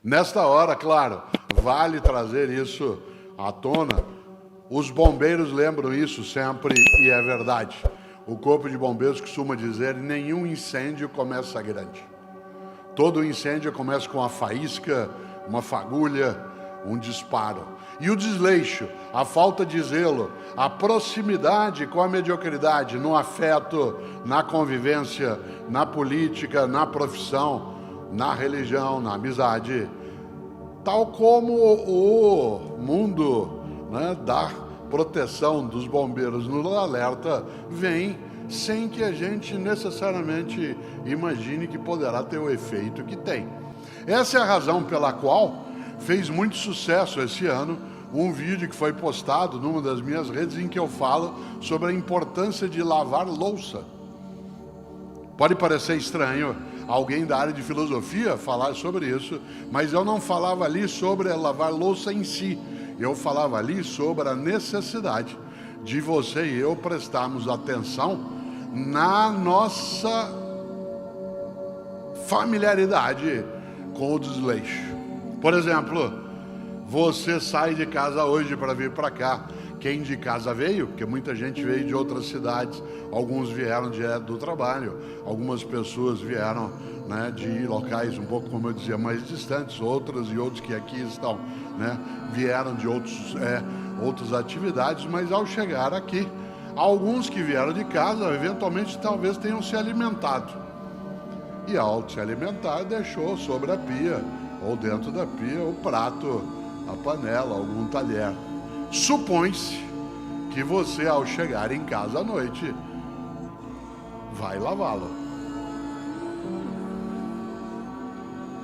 Nesta hora, claro, vale trazer isso à tona. Os bombeiros lembram isso sempre e é verdade. O Corpo de Bombeiros costuma dizer: nenhum incêndio começa grande. Todo incêndio começa com uma faísca, uma fagulha, um disparo. E o desleixo, a falta de zelo, a proximidade com a mediocridade, no afeto, na convivência, na política, na profissão, na religião, na amizade, tal como o mundo, né, da proteção dos bombeiros no alerta vem sem que a gente necessariamente imagine que poderá ter o efeito que tem. Essa é a razão pela qual fez muito sucesso esse ano um vídeo que foi postado numa das minhas redes em que eu falo sobre a importância de lavar louça. Pode parecer estranho alguém da área de filosofia falar sobre isso, mas eu não falava ali sobre lavar louça em si. Eu falava ali sobre a necessidade de você e eu prestarmos atenção na nossa familiaridade com o desleixo. Por exemplo, você sai de casa hoje para vir para cá. Quem de casa veio, porque muita gente veio de outras cidades, alguns vieram direto do trabalho, algumas pessoas vieram, né, de locais um pouco, como eu dizia, mais distantes, outras e outros que aqui estão, né, vieram de outras atividades, mas ao chegar aqui, alguns que vieram de casa, eventualmente talvez tenham se alimentado. E ao se alimentar, deixou sobre a pia, ou dentro da pia, o prato, a panela, algum talher. Supõe-se que você, ao chegar em casa à noite, vai lavá-lo.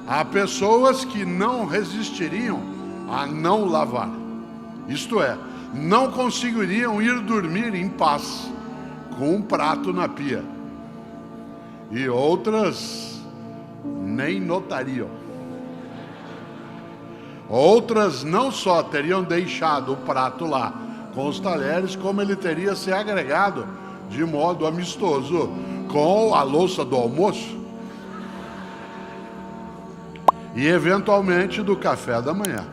Há pessoas que não resistiriam a não lavar. Isto é, não conseguiriam ir dormir em paz com um prato na pia. E outras nem notariam. Outras não só teriam deixado o prato lá com os talheres, como ele teria se agregado de modo amistoso com a louça do almoço e eventualmente do café da manhã.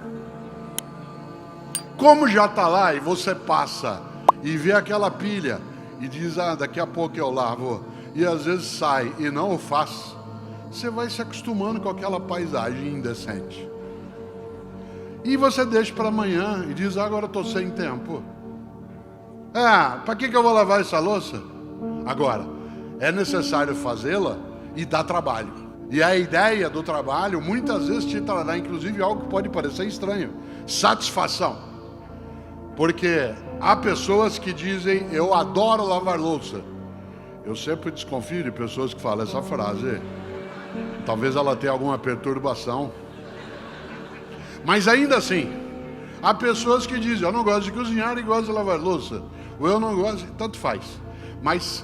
Como já está lá e você passa e vê aquela pilha e diz: ah, daqui a pouco eu lavo, e às vezes sai e não o faz, você vai se acostumando com aquela paisagem indecente. E você deixa para amanhã e diz: agora estou sem tempo. Para que eu vou lavar essa louça? Agora, é necessário fazê-la e dá trabalho. E a ideia do trabalho muitas vezes te trará, inclusive, algo que pode parecer estranho: satisfação. Porque há pessoas que dizem: eu adoro lavar louça. Eu sempre desconfio de pessoas que falam essa frase. Talvez ela tenha alguma perturbação. Mas ainda assim, há pessoas que dizem: eu não gosto de cozinhar e gosto de lavar louça. Ou eu não gosto, tanto faz. Mas,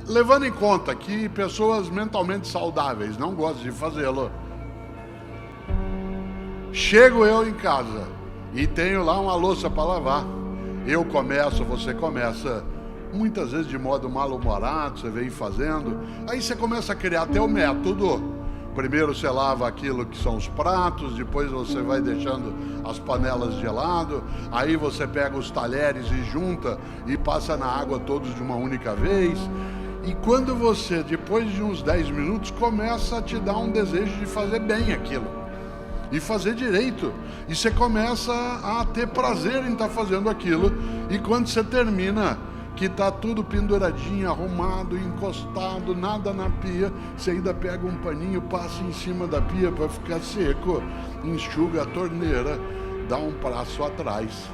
levando em conta que pessoas mentalmente saudáveis não gostam de fazê-lo, chego eu em casa e tenho lá uma louça para lavar. Eu começo, você começa, muitas vezes de modo mal-humorado, você vem fazendo. Aí você começa a criar teu método. Primeiro você lava aquilo que são os pratos, depois você vai deixando as panelas de lado, aí você pega os talheres e junta e passa na água todos de uma única vez. E quando você, depois de uns 10 minutos, começa a te dar um desejo de fazer bem aquilo e fazer direito, e você começa a ter prazer em estar fazendo aquilo, e quando você termina, que está tudo penduradinho, arrumado, encostado, nada na pia, você ainda pega um paninho, passa em cima da pia para ficar seco, enxuga a torneira, dá um passo atrás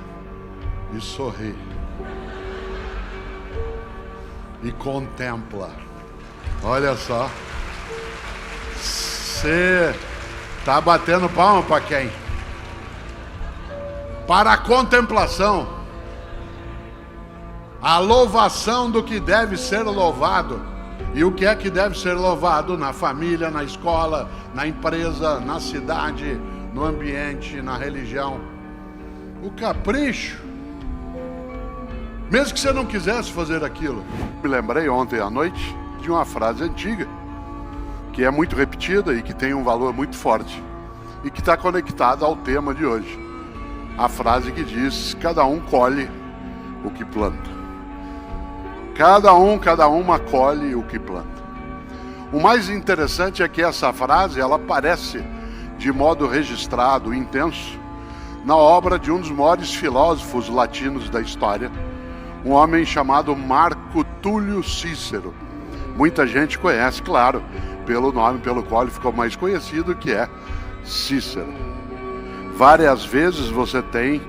e sorri e contempla. Olha só, você está batendo palma para quem? Para a contemplação. A louvação do que deve ser louvado. E o que é que deve ser louvado na família, na escola, na empresa, na cidade, no ambiente, na religião? O capricho. Mesmo que você não quisesse fazer aquilo. Me lembrei ontem à noite de uma frase antiga, que é muito repetida e que tem um valor muito forte. e que está conectada ao tema de hoje. A frase que diz: cada um colhe o que planta. Cada uma colhe o que planta. O mais interessante é que essa frase, ela aparece de modo registrado, intenso, na obra de um dos maiores filósofos latinos da história, um homem chamado Marco Túlio Cícero. Muita gente conhece, claro, pelo nome pelo qual ele ficou mais conhecido, que é Cícero. Várias vezes você tem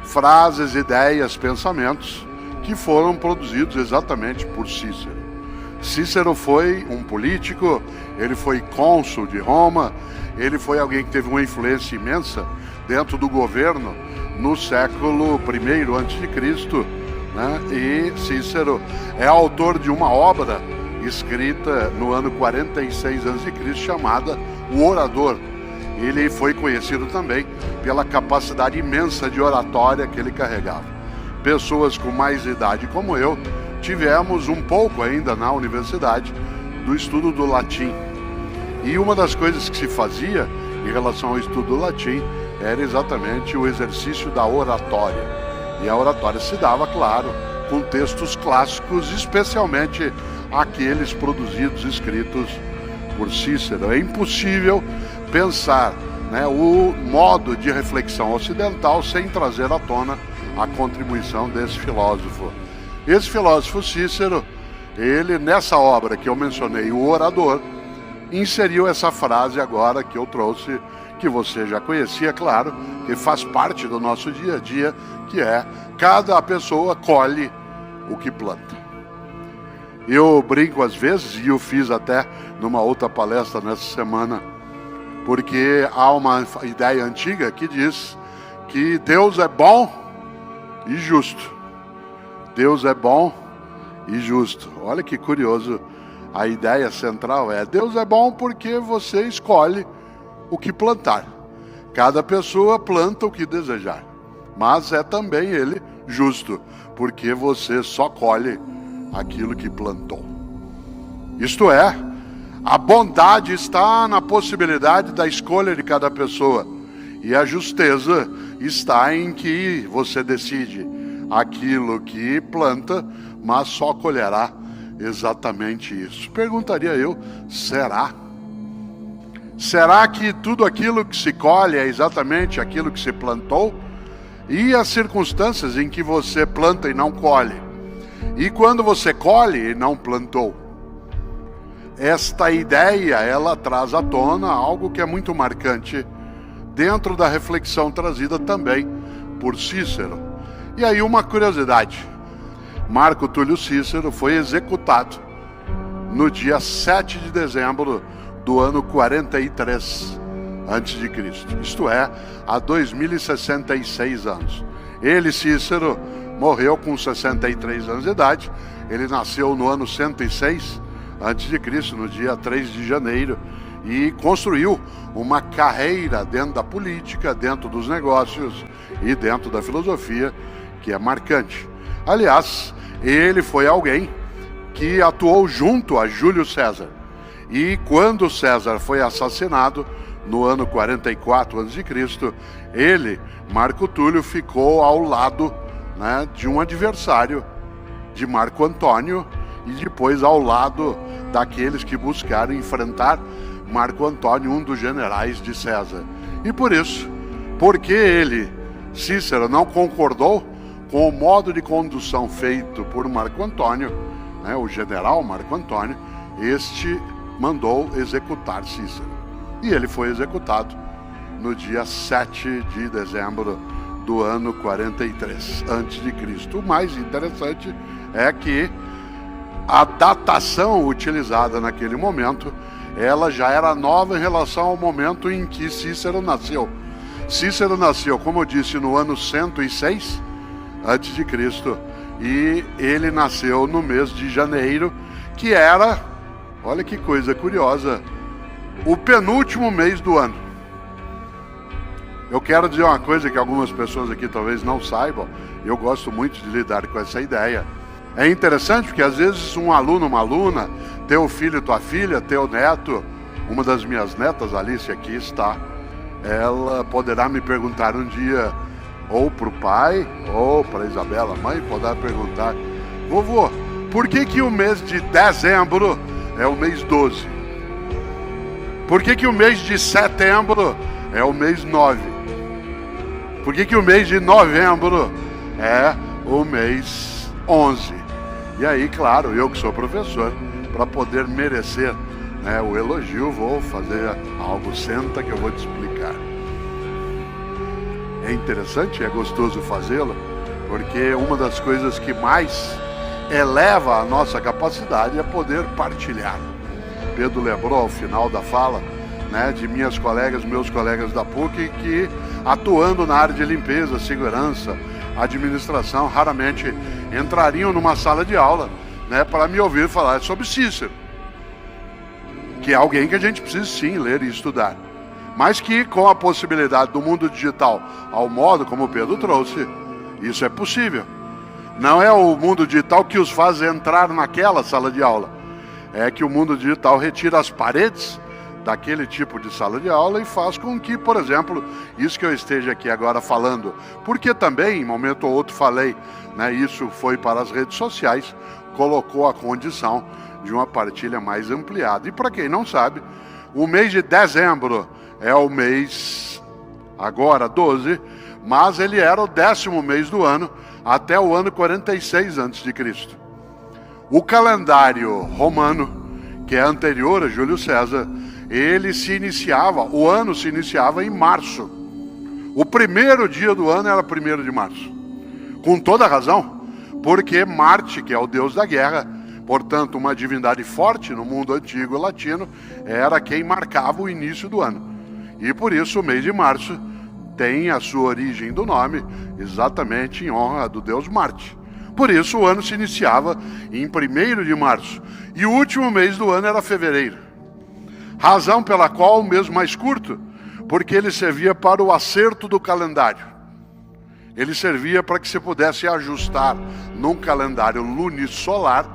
frases, ideias, pensamentos que foram produzidos exatamente por Cícero. Cícero foi um político, ele foi cônsul de Roma, ele foi alguém que teve uma influência imensa dentro do governo no século I a.C., né? E Cícero é autor de uma obra escrita no ano 46 a.C., chamada O Orador. Ele foi conhecido também pela capacidade imensa de oratória que ele carregava. Pessoas com mais idade como eu tivemos um pouco ainda na universidade do estudo do latim. E uma das coisas que se fazia em relação ao estudo do latim era exatamente o exercício da oratória. E a oratória se dava, claro, com textos clássicos, especialmente aqueles produzidos, escritos por Cícero. É impossível pensar, né, o modo de reflexão ocidental sem trazer à tona a contribuição desse filósofo. Esse filósofo Cícero, ele nessa obra que eu mencionei, O Orador, inseriu essa frase agora que eu trouxe, que você já conhecia, claro, que faz parte do nosso dia a dia, que é: cada pessoa colhe o que planta. Eu brinco às vezes, e eu fiz até numa outra palestra nessa semana, porque há uma ideia antiga que diz que Deus é bom e justo. Deus é bom e justo. Olha que curioso, a ideia central é: Deus é bom porque você escolhe o que plantar. Cada pessoa planta o que desejar. Mas é também Ele justo, porque você só colhe aquilo que plantou. Isto é, a bondade está na possibilidade da escolha de cada pessoa, e a justeza está em que você decide aquilo que planta, mas só colherá exatamente isso. Perguntaria eu: será? Será que tudo aquilo que se colhe é exatamente aquilo que se plantou? E as circunstâncias em que você planta e não colhe? E quando você colhe e não plantou? Esta ideia, ela traz à tona algo que é muito marcante dentro da reflexão trazida também por Cícero. E aí uma curiosidade: Marco Túlio Cícero foi executado no dia 7 de dezembro do ano 43 a.C., isto é, há 2066 anos. Ele, Cícero, morreu com 63 anos de idade. Ele nasceu no ano 106 a.C., no dia 3 de janeiro, e construiu uma carreira dentro da política, dentro dos negócios e dentro da filosofia, que é marcante. Aliás, ele foi alguém que atuou junto a Júlio César. E quando César foi assassinado, no ano 44 a.C., ele, Marco Túlio, ficou ao lado, né, de um adversário de Marco Antônio, e depois ao lado daqueles que buscaram enfrentar Marco Antônio, um dos generais de César. E por isso, porque ele, Cícero, não concordou com o modo de condução feito por Marco Antônio, né, o general Marco Antônio, este mandou executar Cícero. E ele foi executado no dia 7 de dezembro do ano 43 a.C. O mais interessante é que a datação utilizada naquele momento, ela já era nova em relação ao momento em que Cícero nasceu. Cícero nasceu, como eu disse, no ano 106 a.C., e ele nasceu no mês de janeiro, que era, olha que coisa curiosa, o penúltimo mês do ano. Eu quero dizer uma coisa que algumas pessoas aqui talvez não saibam. Eu gosto muito de lidar com essa ideia. É interessante porque às vezes um aluno, uma aluna, teu filho, tua filha, teu neto, uma das minhas netas, Alice, aqui está, ela poderá me perguntar um dia, ou para o pai, ou para Isabela, mãe, poderá perguntar: vovô, por que o mês de dezembro é o mês 12? Por que o mês de setembro é o mês 9? Por que o mês de novembro é o mês 11? E aí, claro, eu que sou professor, para poder merecer, né, o elogio, vou fazer algo, senta que eu vou te explicar. É interessante, é gostoso fazê-lo, porque uma das coisas que mais eleva a nossa capacidade é poder partilhar. Pedro lembrou ao final da fala, né, de meus colegas da PUC, que atuando na área de limpeza, segurança, administração, raramente entrariam numa sala de aula, né, para me ouvir falar sobre Cícero, que é alguém que a gente precisa sim ler e estudar, mas que com a possibilidade do mundo digital, ao modo como o Pedro trouxe, isso é possível. Não é o mundo digital que os faz entrar naquela sala de aula, é que o mundo digital retira as paredes daquele tipo de sala de aula e faz com que, por exemplo, isso que eu esteja aqui agora falando, porque também, em momento ou outro falei, né, isso foi para as redes sociais, colocou a condição de uma partilha mais ampliada. E para quem não sabe, o mês de dezembro é o mês, agora 12, mas ele era o 10º mês do ano, até o ano 46 a.C. O calendário romano, que é anterior a Júlio César, o ano se iniciava em março. O primeiro dia do ano era 1º de março. Com toda razão, porque Marte, que é o deus da guerra, portanto uma divindade forte no mundo antigo latino, era quem marcava o início do ano. E por isso o mês de março tem a sua origem do nome exatamente em honra do deus Marte. Por isso o ano se iniciava em 1º de março e o último mês do ano era fevereiro. Razão pela qual o mês mais curto, porque ele servia para o acerto do calendário. Ele servia para que se pudesse ajustar num calendário lunisolar,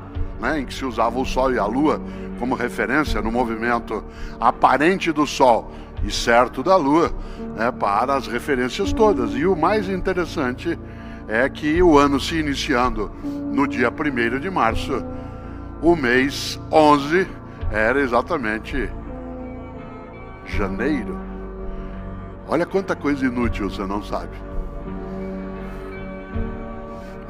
né, em que se usava o Sol e a Lua como referência no movimento aparente do Sol e certo da Lua, né, para as referências todas. E o mais interessante é que o ano se iniciando no dia 1º de março, o mês 11 era exatamente janeiro. Olha quanta coisa inútil você não sabe.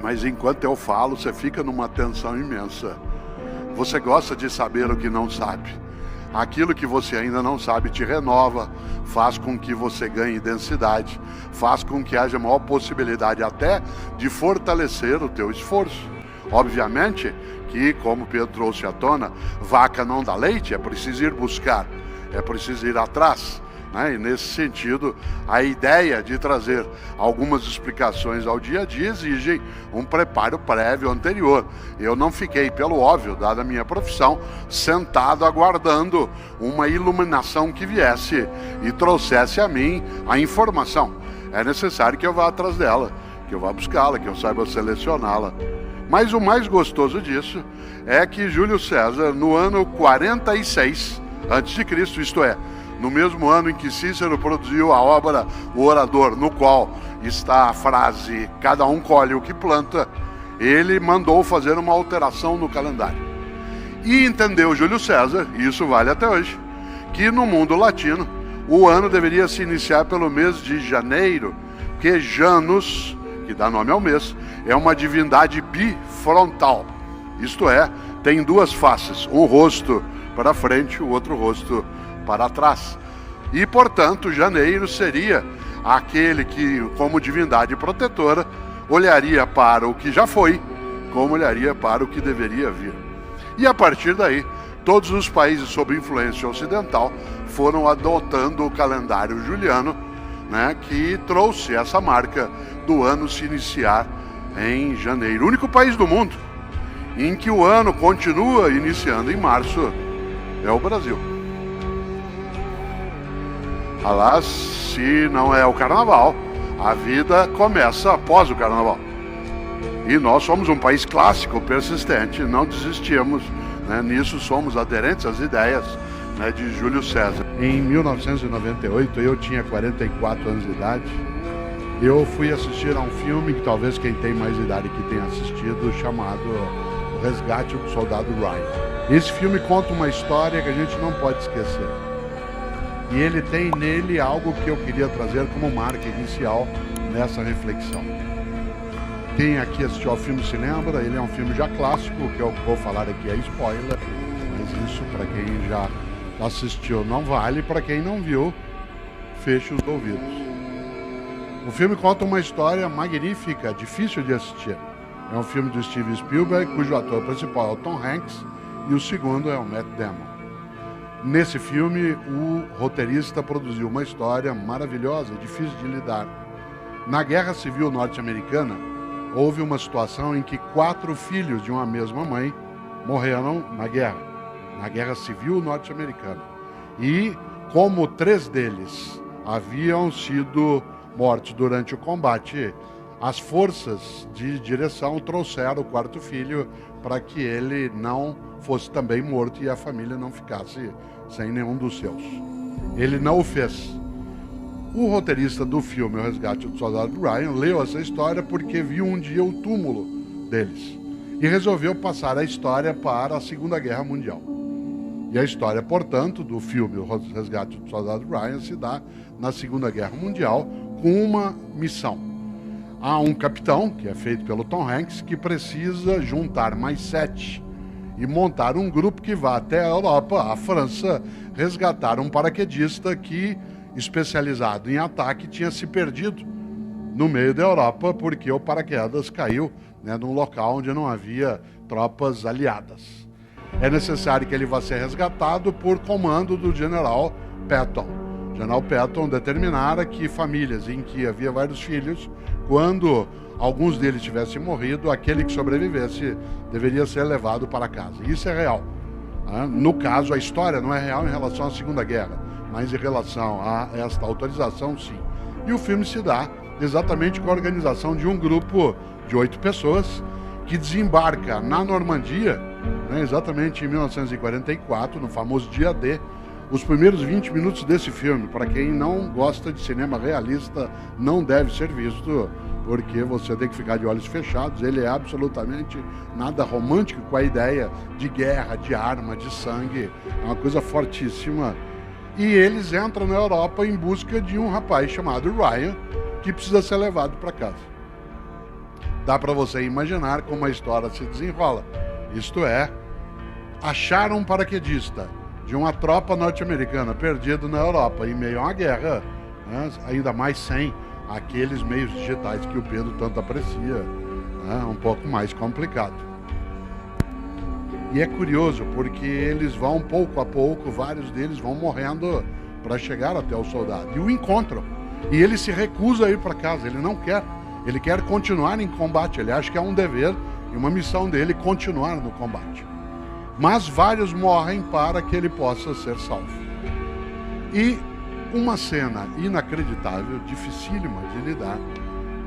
Mas enquanto eu falo, você fica numa tensão imensa. Você gosta de saber o que não sabe. Aquilo que você ainda não sabe te renova, faz com que você ganhe densidade, faz com que haja maior possibilidade até de fortalecer o teu esforço. Obviamente que, como Pedro trouxe à tona, vaca não dá leite, é preciso ir buscar, é preciso ir atrás, né? E nesse sentido, a ideia de trazer algumas explicações ao dia a dia exige um preparo prévio anterior. Eu não fiquei, pelo óbvio, dada a minha profissão, sentado aguardando uma iluminação que viesse e trouxesse a mim a informação. É necessário que eu vá atrás dela, que eu vá buscá-la, que eu saiba selecioná-la. Mas o mais gostoso disso é que Júlio César, no ano 46 a.C., isto é, no mesmo ano em que Cícero produziu a obra O Orador, no qual está a frase "cada um colhe o que planta", ele mandou fazer uma alteração no calendário. E entendeu Júlio César, e isso vale até hoje, que no mundo latino o ano deveria se iniciar pelo mês de janeiro, que Janus, que dá nome ao mês, é uma divindade bifrontal, isto é, tem duas faces, um rosto para frente, o outro rosto para trás. E, portanto, janeiro seria aquele que, como divindade protetora, olharia para o que já foi, como olharia para o que deveria vir. E a partir daí, todos os países sob influência ocidental foram adotando o calendário juliano, né, que trouxe essa marca do ano se iniciar em janeiro. O único país do mundo em que o ano continua iniciando em março é o Brasil. Aliás, se não é o carnaval, a vida começa após o carnaval. E nós somos um país clássico, persistente, não desistimos, né? Nisso somos aderentes às ideias né, de Júlio César. Em 1998, eu tinha 44 anos de idade. Eu fui assistir a um filme que talvez quem tem mais idade que tenha assistido, chamado O Resgate do Soldado Ryan. Esse filme conta uma história que a gente não pode esquecer. E ele tem nele algo que eu queria trazer como marca inicial nessa reflexão. Quem aqui assistiu ao filme se lembra, ele é um filme já clássico, o que eu vou falar aqui é spoiler, mas isso para quem já assistiu não vale, para quem não viu, feche os ouvidos. O filme conta uma história magnífica, difícil de assistir. É um filme do Steven Spielberg, cujo ator principal é o Tom Hanks, e o segundo é o Matt Damon. Nesse filme, o roteirista produziu uma história maravilhosa e difícil de lidar. Na Guerra Civil Norte-Americana, houve uma situação em que 4 filhos de uma mesma mãe morreram na Guerra Civil Norte-Americana. E, como 3 deles haviam sido mortos durante o combate, as forças de direção trouxeram o 4º filho para que ele não fosse também morto e a família não ficasse sem nenhum dos seus. Ele não o fez. O roteirista do filme O Resgate do Soldado Ryan leu essa história porque viu um dia o túmulo deles e resolveu passar a história para a Segunda Guerra Mundial. E a história, portanto, do filme O Resgate do Soldado Ryan se dá na Segunda Guerra Mundial com uma missão. Há um capitão, que é feito pelo Tom Hanks, que precisa juntar mais 7 e montar um grupo que vá até a Europa, a França, resgatar um paraquedista que, especializado em ataque, tinha se perdido no meio da Europa porque o paraquedas caiu, né, num local onde não havia tropas aliadas. É necessário que ele vá ser resgatado por comando do general Patton. O general Patton determinara que famílias em que havia vários filhos, quando alguns deles tivessem morrido, aquele que sobrevivesse deveria ser levado para casa. Isso é real. No caso, a história não é real em relação à Segunda Guerra, mas em relação a esta autorização, sim. E o filme se dá exatamente com a organização de um grupo de 8 pessoas que desembarca na Normandia, né, exatamente em 1944, no famoso dia D. Os primeiros 20 minutos desse filme, para quem não gosta de cinema realista, não deve ser visto, porque você tem que ficar de olhos fechados. Ele é absolutamente nada romântico com a ideia de guerra, de arma, de sangue. É uma coisa fortíssima. E eles entram na Europa em busca de um rapaz chamado Ryan, que precisa ser levado para casa. Dá para você imaginar como a história se desenrola. Isto é, acharam um paraquedista de uma tropa norte-americana perdido na Europa em meio a uma guerra, né, ainda mais sem aqueles meios digitais que o Pedro tanto aprecia, né, um pouco mais complicado. E é curioso porque eles vão pouco a pouco, vários deles vão morrendo para chegar até o soldado e o encontram. E ele se recusa a ir para casa, ele não quer, ele quer continuar em combate, ele acha que é um dever e uma missão dele continuar no combate. Mas vários morrem para que ele possa ser salvo. E uma cena inacreditável, dificílima de lidar,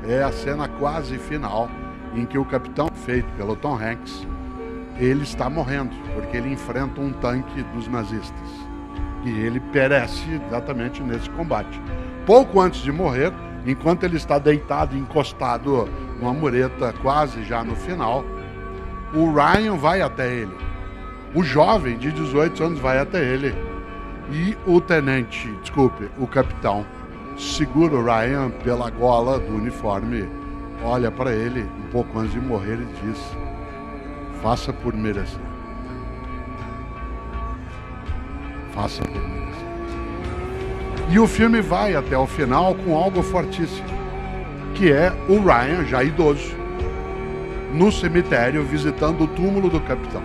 é a cena quase final, em que o capitão, feito pelo Tom Hanks, ele está morrendo, porque ele enfrenta um tanque dos nazistas. E ele perece exatamente nesse combate. Pouco antes de morrer, enquanto ele está deitado, encostado numa mureta, quase já no final, o Ryan vai até ele. O jovem de 18 anos vai até ele e o capitão, segura o Ryan pela gola do uniforme, olha para ele um pouco antes de morrer e diz: faça por merecer. Faça por merecer. E o filme vai até o final com algo fortíssimo, que é o Ryan, já idoso, no cemitério visitando o túmulo do capitão.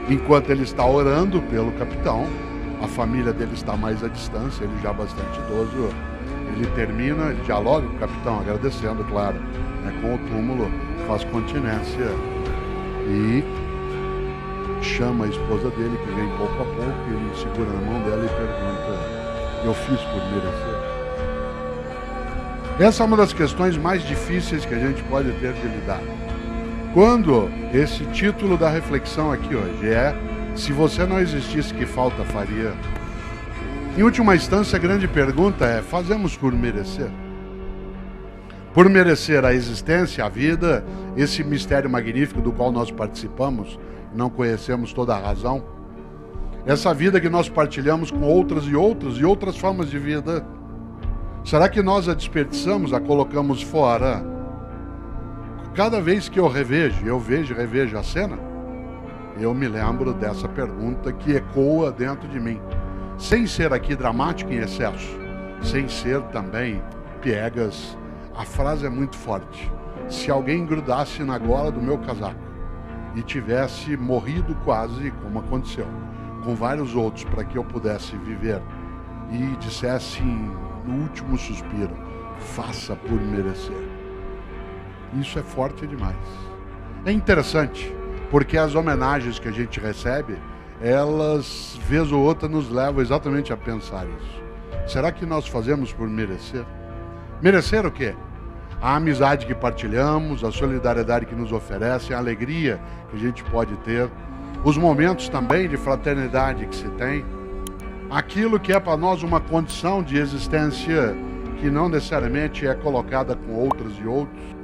Enquanto ele está orando pelo capitão, a família dele está mais à distância, ele já bastante idoso, ele termina, ele dialoga com o capitão, agradecendo, claro, né, com o túmulo, faz continência e chama a esposa dele, que vem pouco a pouco, e ele segura na mão dela e pergunta: eu fiz por merecer? Essa é uma das questões mais difíceis que a gente pode ter de lidar. Quando esse título da reflexão aqui hoje é Se você não existisse, que falta faria? Em última instância, a grande pergunta é: fazemos por merecer? Por merecer a existência, a vida, esse mistério magnífico do qual nós participamos, não conhecemos toda a razão? Essa vida que nós partilhamos com outras e outras formas de vida, será que nós a desperdiçamos, a colocamos fora? Cada vez que eu vejo e revejo a cena, eu me lembro dessa pergunta que ecoa dentro de mim, sem ser aqui dramático em excesso, sem ser também piegas. A frase é muito forte. Se alguém grudasse na gola do meu casaco e tivesse morrido quase, como aconteceu, com vários outros, para que eu pudesse viver, e dissesse no último suspiro: faça por merecer. Isso é forte demais. É interessante, porque as homenagens que a gente recebe, elas, vez ou outra, nos levam exatamente a pensar isso. Será que nós fazemos por merecer? Merecer o quê? A amizade que partilhamos, a solidariedade que nos oferecem, a alegria que a gente pode ter, os momentos também de fraternidade que se tem, aquilo que é para nós uma condição de existência que não necessariamente é colocada com outras e outros.